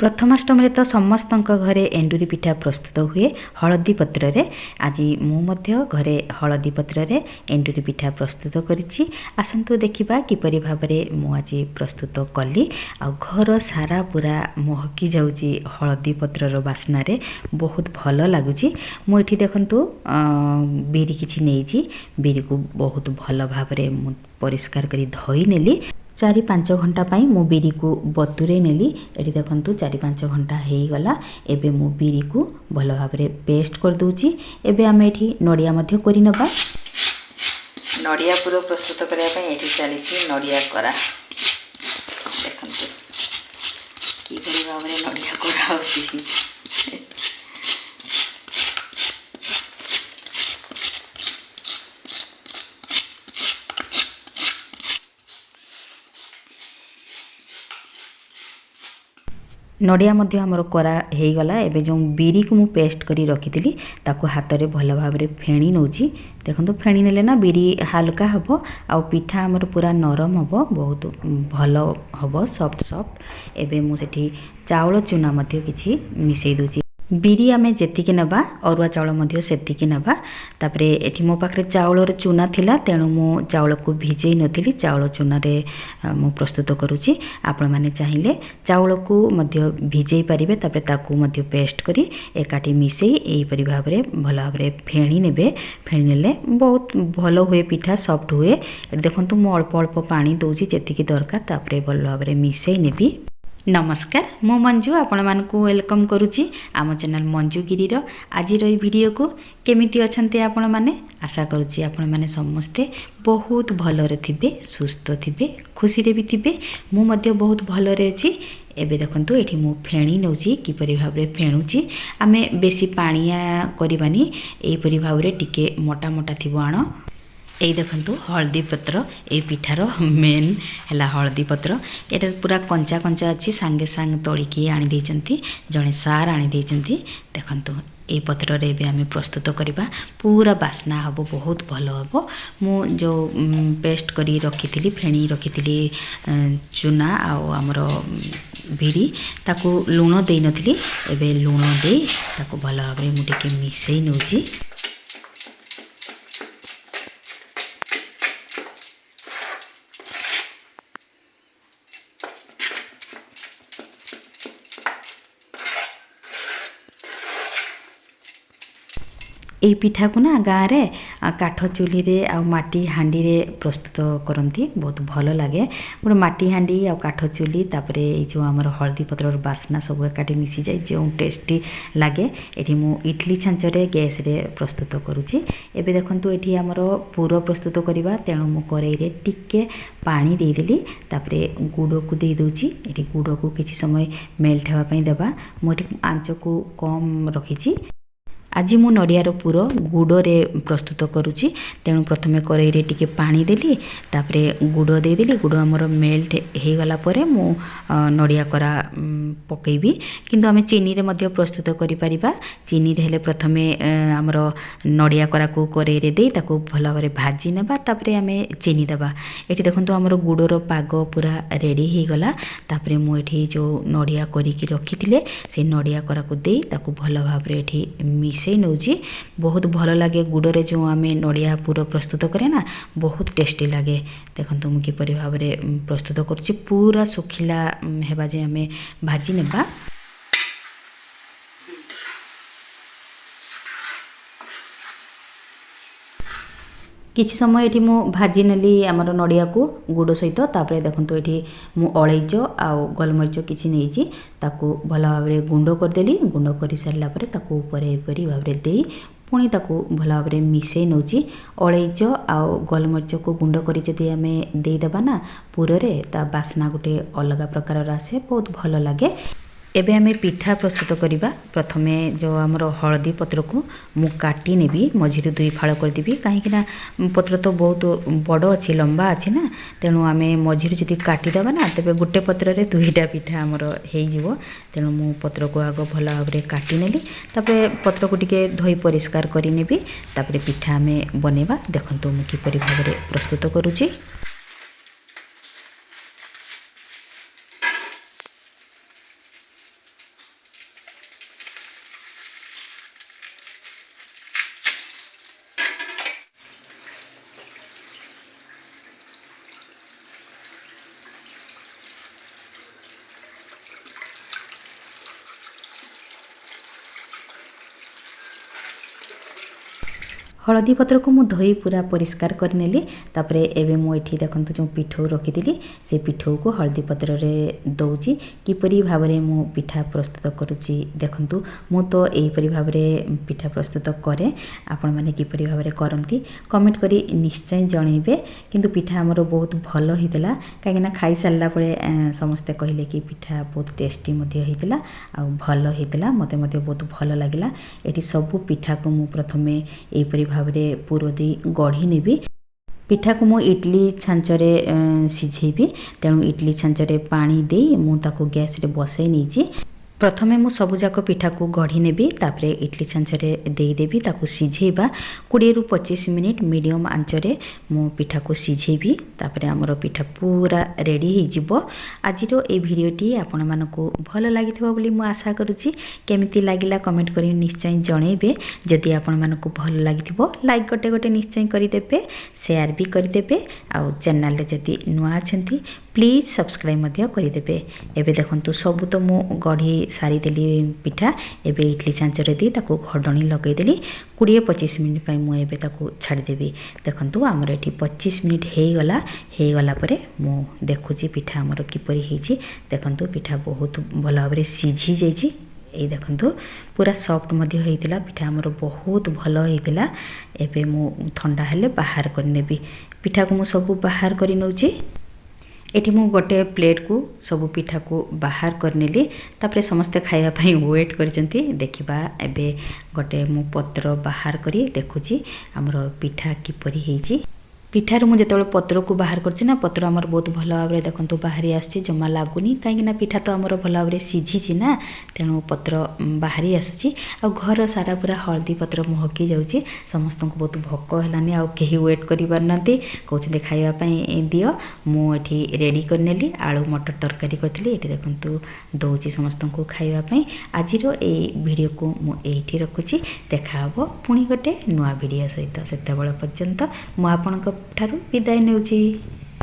प्रथमाष्टमी तो समस्त घरे एंडुरी पिठा प्रस्तुत हुए हलदी पत्र रे। आज मु घरे हलदी पत्र रे एंडुरी पिठा प्रस्तुत करिछि। आसंतु देखिबा किपरि भाबरे मु आज प्रस्तुत कली। आ घर सारा पूरा महकी जाउची हलदी पत्र रो बास्ना रे, बहुत भल लागुची। मु एठी देखंतु बिरी किछि नेइछि। बिरी को बहुत भल भाबरे मु परिष्कार करी धोई नेली। 4-5 घंटा पाई मु बिरी को बतुरे नेली। एठी देखंतु 4-5 घंटा हेई गला। एबे मु बिरी को भल भाबरे पेस्ट कर दूची। एबे आमे एठी नडिया मध्य करि नबा। नडिया पूरा प्रस्तुत करया पई एठी चलीछि नडिया करा। देखंतु की भली भाबरे नडिया करा होछि। नडिया मध्य आमर करा हो गला। एबे जो बिरी को मु पेस्ट करी रखी ताकू हाथ रे भल भाव रे फेणी नौची। देखंतु फेणी नेले ना बिरी हल्का हबो आ पिठा आमर पूरा नरम हबो, बहुत भल हबो, सॉफ्ट सॉफ्ट। एबे मु सेठी चावल चूना मध्य किछि मिसई दोची। बिरी आमे जेतिकी नबा अरुआ चावल मध्य सेतिकी नबा। तापरे एठी मो पाखरे चावलर चूना थिला, तेणु मु चावल को भिजेई नथिली। चावल चूना रे मु प्रस्तुत करूची। आपण माने चाहिले चावल को मध्य भिजेई परिबे। तापरे ताकू मध्य पेस्ट करी एकाठी मिसई एई परि भाबरे भल भाबरे फेणी नेबे। फेणी नेले बहुत भल हुए, पिठा सॉफ्ट हुए। देखंतु मु अल्प अल्प पानी दोची जेतिकी दरकार। तापरे भल भाबरे मिसई नेबी। नमस्कार, मु मंजू आपण मानकु वेलकम करुची आम चैनल मंजू गिरीर। आज वीडियो को केमिति अछंते आपण माने, आशा करुची आपण माने समस्ते बहुत भलरे थिबे, सुस्थ थिबे, खुशी रे भी थिबे। मु मध्य बहुत भलरे अछि। एबे देखंतु एठी मु फेणी नउची किपरि भाबरे फेणुची। आमे बेसी पानिया करबानी, एई परि भाबरे टिके मोटा मोटा थिबो आण। यही देखंतु हलदी पत्र, ये पिठार मेन है हलदी पत्र। ये पूरा कंचा कंचा अच्छी, सांगे सांग तोड़िकी आनी देइचंती, जड़े सार आनी देइचंती। देखंतु ये पत्र रे भी आमे प्रस्तुत करिबा। पूरा बास्ना हबो, बहुत भल हबो। मु जो पेस्ट करी रखिथिली, फेणी रखिथिली चूना आउ हमरो बिरी, ताकू लूण देई नथिली। एबे लूण देई ताकू भल भाबरे मु टिके मिसई नउची। এই পিঠাକୁ ନା ଗାଁରେ କାଠ ଚୁଲିରେ ଆଉ ମାଟି ହାଣ୍ଡିରେ ପ୍ରସ୍ତୁତ କରନ୍ତି। ବହୁତ ଭଲ ଲାଗେ। ଗୋଟେ ମାଟି ହାଣ୍ଡି ଆଉ କାଠ ଚୁଲି, ତାପରେ ଏଇ ଯେଉଁ ଆମର ହଳଦୀ ପତ୍ରର ବାସ୍ନା ସବୁ ଏକାଠି ମିଶିଯାଏ, ଯେଉଁ ଟେଷ୍ଟି ଲାଗେ। ଏଠି ମୁଁ ଇଡଲି ଛାଞ୍ଚରେ ଗ୍ୟାସ୍ରେ ପ୍ରସ୍ତୁତ କରୁଛି। ଏବେ ଦେଖନ୍ତୁ ଏଠି ଆମର ପୁର ପ୍ରସ୍ତୁତ କରିବା, ତେଣୁ ମୁଁ କରେଇରେ ଟିକେ ପାଣି ଦେଇଦେଲି। ତାପରେ ଗୁଡ଼କୁ ଦେଇ ଦେଉଛି। ଏଠି ଗୁଡ଼କୁ କିଛି ସମୟ ମେଲ୍ଟ ହେବା ପାଇଁ ଦେବା। ମୁଁ ଏଠି ଆଞ୍ଚକୁ କମ୍ ରଖିଛି। आज मु नडियार पुर गुड़े प्रस्तुत करुच्ची, तेणु प्रथमे करेई टिके पानी देली, तापरे गुड़ देदेली। गुड़ आमर मेल्ट हो गला परे मु नडिया करा पकेबी। किंतु आमे चीनी रे मध्य प्रस्तुत करि परिबा। चीनी रे हेले प्रथमे आमर नडिया करा को करेई रे देई ताको भल भाबरे भाजी नेबा, तापरे आमे चीनी देबा। एठी देखंतु आमर गुड़र पाग पूरा रेडी हो गला। तापरे मु एठी जो नडिया करिकि रखिथिले से नडिया करा को देई ताको भल भाबरे एठी मिसई नउची। बहुत भल लगे। गुड़े जो आम नडिया पूरा प्रस्तुत करे ना, बहुत टेस्टी लगे। देखंतु मु किपरि भाबरे प्रस्तुत करूची। पूरा सुखिला हेबा जे आम भाजी नेबा। किछि समय एठी मु भाजी नेली आमर नडिया को गुड़ सहित। तापरे देखंतु एठी मु अलैच आउ गोलमरिच किछि नेइची, ताकू भल भाबरे गुंड करदेली। गुंड करि सारला परे ताकू ऊपर एपरि भाबरे देई पुणी ताकू भल भाबरे मिसई नउची। अलैच आउ गोलमरिच को गुंड करी जदि आमे देई देबा ना पुर रे, ता बास्ना गोटे अलग प्रकार आसे, बहुत भल लागे। एबे आमे पिठा प्रस्तुत करिबा। प्रथमे जो हमरो हळदी पत्र को मु काटी नेबी, मझिरु 2 फाळ कर देबी। काहे कि ना पत्र तो बहुत बड़ अछि, लंबा अछि ना, तेणु आमे मझिरु जदि काटी देबा ना, तबे गुटे पत्र रे 2टा पिठा हमरो हेई जिवो। तेणु मु पत्र को आगो भला भाबरे काटी नेली। तापरे पत्र को टिके धोई परिष्कार करि नेबी। तापरे पिठा आमे बनेबा। देखंतु मु किपरि भाबरे प्रस्तुत करूची। हलदी पत्र को मु धोई पूरा परिष्कार करनेली तापरे एबे मु एठी देखंतु जो पिठौ रखिथिली से पिठौ को हलदी पत्र रे दउची किपरि भाबरे मु पिठा प्रस्तुत करूची देखंतु मु तो एही परि भाबरे पिठा प्रस्तुत करे आपण माने किपरि भाबरे करंती कमेंट करी निश्चय जणैबे किंतु पिठा हमरो बहुत भलो हितला काहेकि ना खाई सारला पळे समस्ते कहिले कि पिठा बहुत टेस्टी मध्ये हितला आ भलो हितला मते बहुत भलो लागिला एठी सब पिठा को मु प्रथमे एही परि भाबरे पुरो दे गढ़ी नेबी पिठा को मु इडली छांचरे सिझेबी तेणु इडली छांचरे पानी दे मु ताको गैस रे बसै नीची प्रथमे मु सबुजाक पिठा को गढ़ी नेबी तापरे इडली छांचरे देई देबी ताको सिझेबा 20 रु 25 मिनिट मीडियम आंचरे मु पिठा को सिझेबी तापरे हमरो पिठा पूरा रेडी हे जिवो आजिरो ए भिडियोटी आपण मानको भलो लागिथिबो बोली मु आशा करूची केमिति लागिला कमेंट करी निश्चय जणैबे जदि आपण मानको भलो लागिथिबो लाइक गोटे गोटे निश्चय करि देबे शेयर भी करि देबे आ चैनल रे जदि नुआ छंती प्लीज सब्सक्राइब मध्य करि देबे एबे देखंतु सब तो मु गढ़ी सारी देली पिठा एबे इडली छांचरे दी ताको घडणी लगै देली 20-25 मिनिट पई मु एबे ताको छाडी देबी देखंतु हमर एठी 25 मिनिट हे गला परे मु देखुची पिठा हमर किपरि हेची देखंतु पिठा बहुत भलो भाबरे सिझी जाईची ए देखंतु पूरा सॉफ्ट मध्ये होइतिला पिठा हमर बहुत भलो होइतिला एबे मु ठंडा हेले बाहर कर नेबी पिठा को मु सब बाहर करी नउची एठी मु गोटे प्लेट को सब पिठा को बाहर करनेली तापरे समस्ते खाइबा पई वेट करचंती देखिबा एबे गोटे मु पत्र बाहर करी देखुची हमर पिठा किपरि हेची पिठार मु जेतबेले पत्र को बाहर करछि ना पत्र हमर बहुत भलो भाबरे देखंतु बाहरी आछि जमा लागुनी काहेकि ना पिठा तो हमर भलो भाबरे सिझिछि ना तेणु पत्र बाहरी आसुछि आ घर सारा पूरा हळदी पत्र महकी जाउछि समस्त को बहुत भोक हेलानी आ केही वेट करि परनती कहउछि खाइबा पई दियो मु एठी रेडी करनेली आलू मटर तरकारी करथली एठी देखंतु दउछि समस्त को खाइबा पई आजिरो ए वीडियो को मु एठी रखुछि देखाबो पुनी गोटे नुवा वीडियो सहित सेतेबेला पर्यंत मु आपनक ठारू विदाय नेउछि।